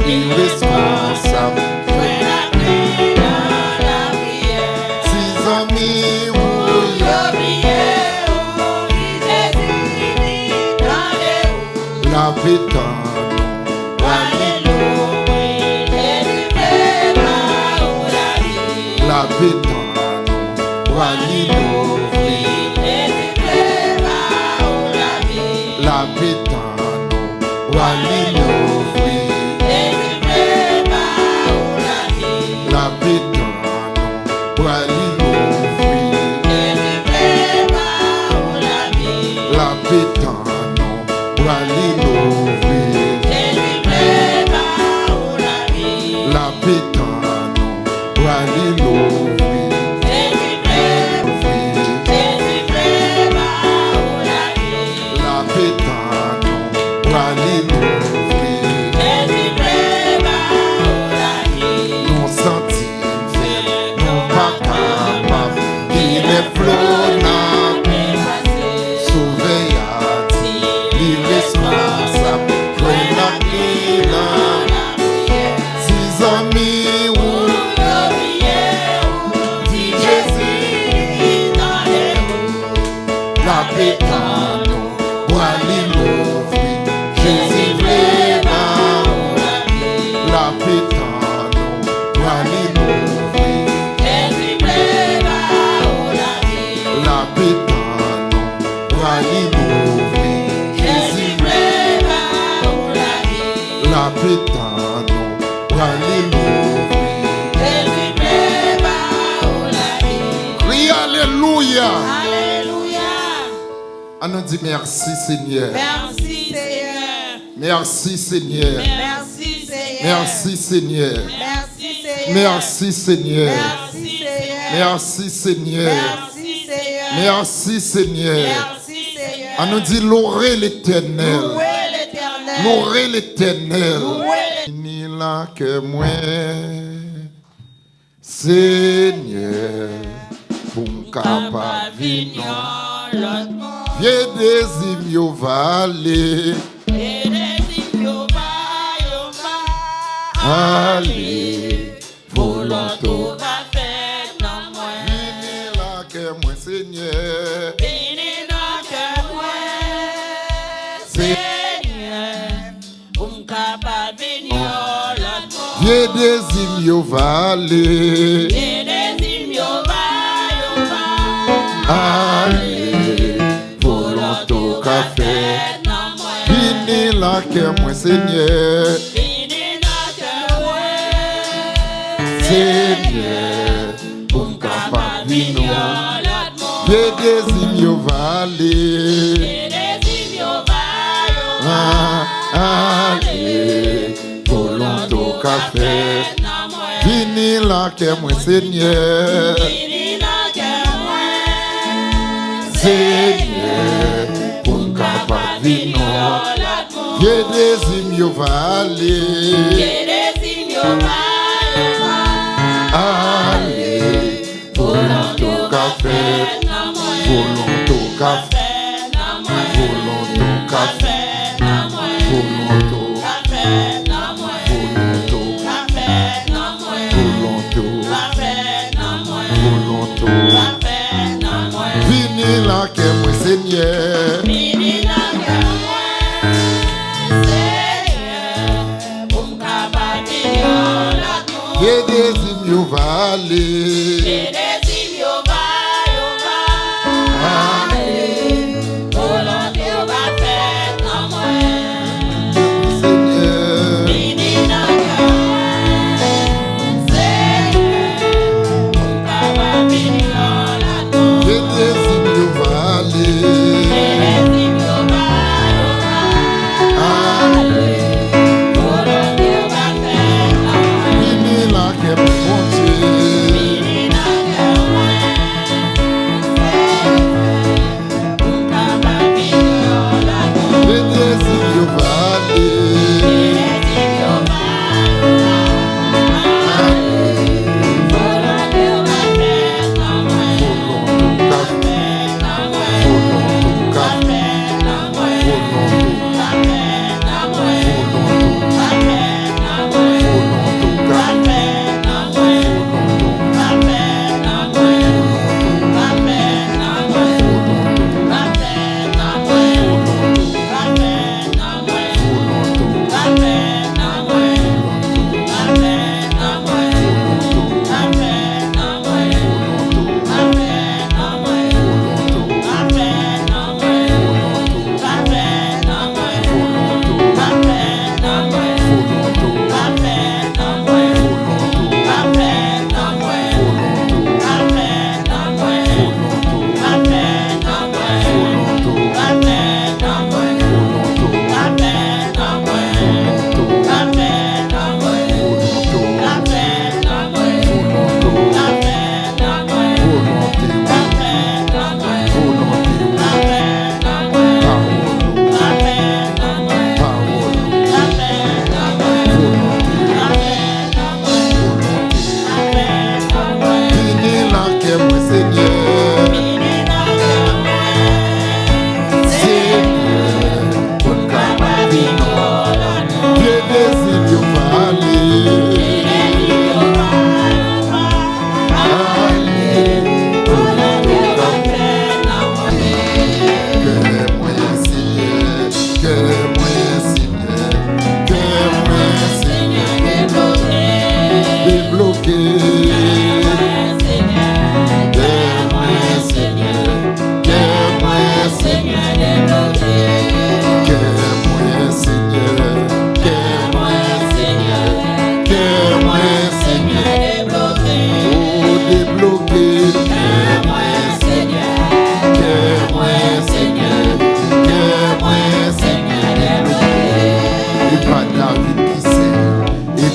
irresponsable. Six amis, oui, la pétane, la pétane, Walilo, la pétane, Walilo, la pétane, Walilo, la pétane, Walilo, la pétane, Walilo, On nous dit merci Seigneur. Merci Seigneur. Merci Seigneur. Merci Seigneur. Merci Seigneur. Merci Seigneur. Merci Seigneur. Merci Seigneur. Merci Seigneur. Merci Seigneur. Merci Seigneur. On nous dit louer l'Éternel. Louez l'Éternel. Louer l'Éternel. Louez Ni là que moi, Seigneur, pour capable vivre. Vieux désir yo vallée. Allez, volonto va faire dans moi. Vini là que moi Seigneur. Vini là que moi. Seigneur, pour capable venir l'autre. Vieux désir yo vallée. Vieux désir yo va. Allez, volonto café. Vini là que moi Seigneur. Seigneur, pour capable vino, vieux désir yo vallée. Allez, volonto café. Vini là que moi Seigneur. Seigneur, pour capable vino, vieux désir yo vallée. Allez, volonto café, volonto café, volonto café, volonto, volonto, volonto, vini là que moi Seigneur. Vieux désir yo vallée.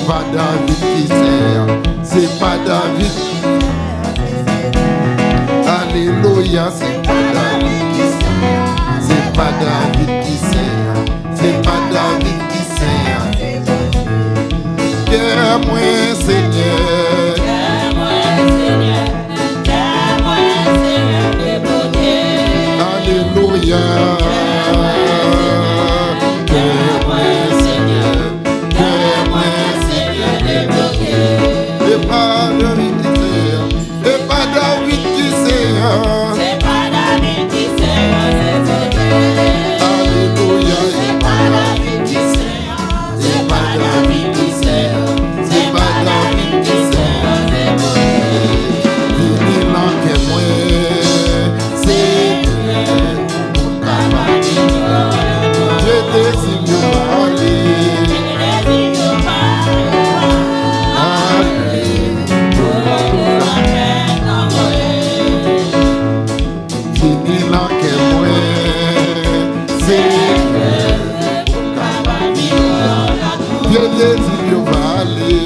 pas David qui sert, c'est pas David. Alléluia, c'est pas David qui sert, c'est pas David qui sert, c'est pas David qui sert. Guerre-moi, Seigneur. Alléluia. Guerre-moi, Seigneur. Guerre-moi, Seigneur, débloqué. Et pas David qui sert, et pas David qui sert. C'est pas David qui sert, c'est Dieu. Alléluia. C'est pas David qui sert, c'est pas David qui sert, c'est pas David qui sert, c'est Dieu. Vini là que moi, Seigneur. Je désire me parler. Vini là que moi, Seigneur. Je désire me parler.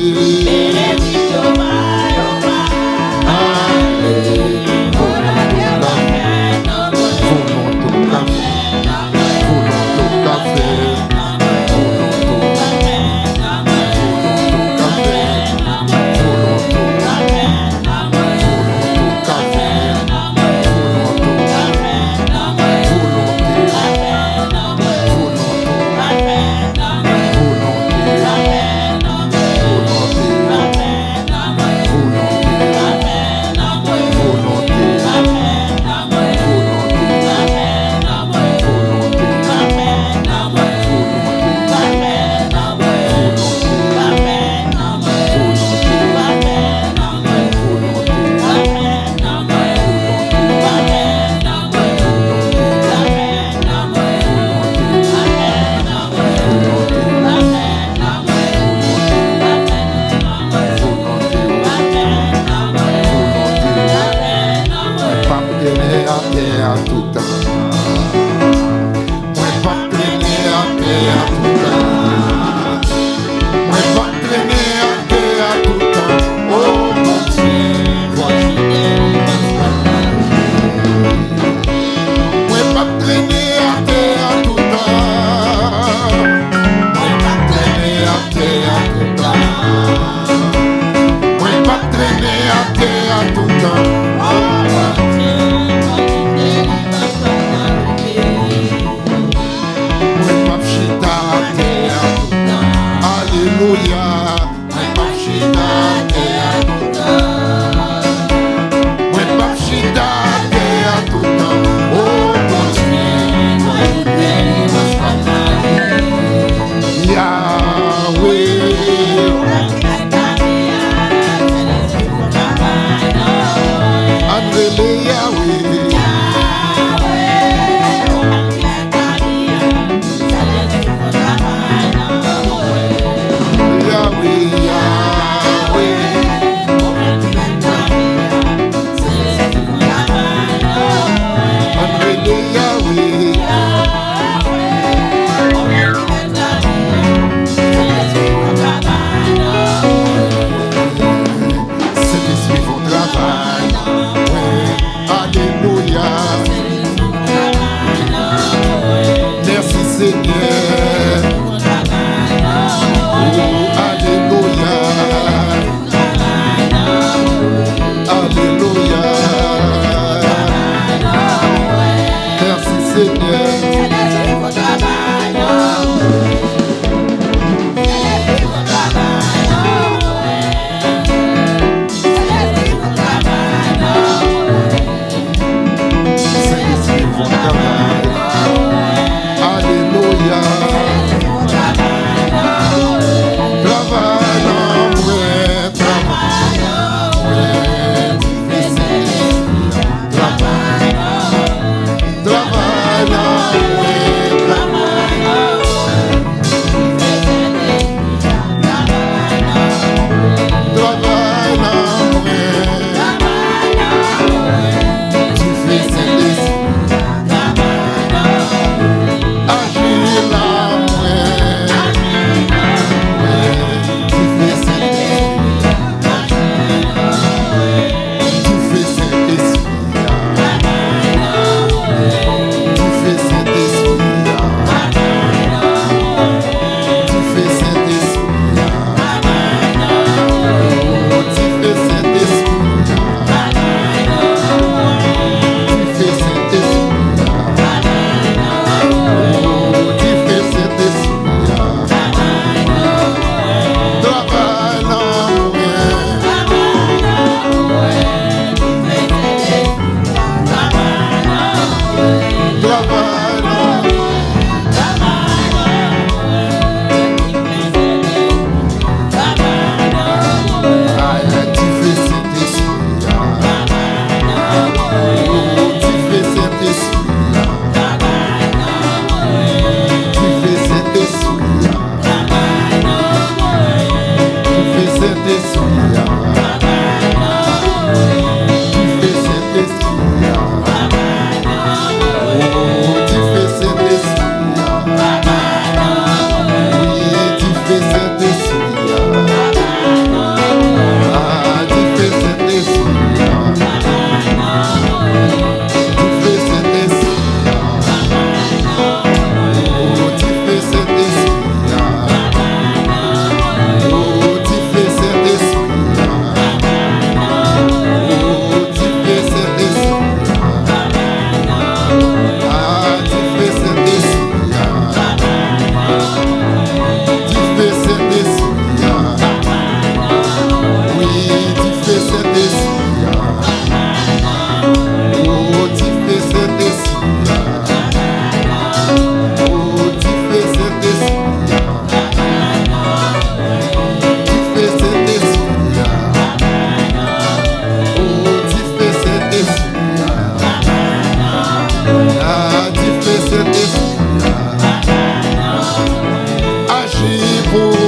pour